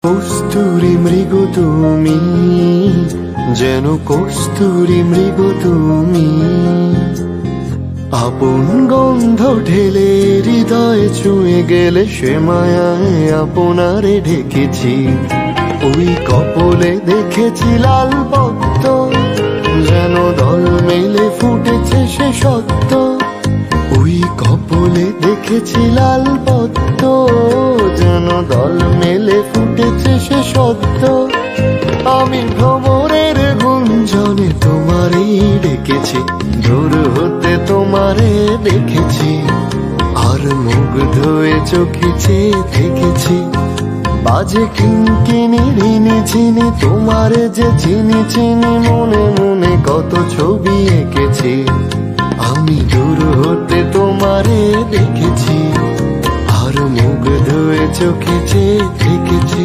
কস্তুরী মৃগ তুমি, যেন কস্তুরী মৃগ তুমি। আপন গন্ধ ঢেলে হৃদয়ে ছুঁয়ে গেলে সে মায়ায় আপনারে ঢেকেছি। ওই কপলে দেখেছি লাল পদ্ম, যেন দল মেলে ফুটেছে সে সত্য। ওই কপলে দেখেছি লাল পদ্ম, যেন দল মেলে ফুটেছে সে সত্য। আমি ভ্রমরের গুঞ্জনে তোমারই ডেকেছি, দূর হতে তোমারে দেখেছি, আর মুগ্ধ হয়ে চোখে চেয়ে দেখেছি। বাজে কিনকিনি ঋণী ঝিনি, তোমারে যে চিনি চিনি, মনে মনে কত ছবি এঁকেছি। আমি দূর হতে তোমারে দেখেছি, আর মুগ্ধ হয়ে চোখে চেয়ে দেখেছি।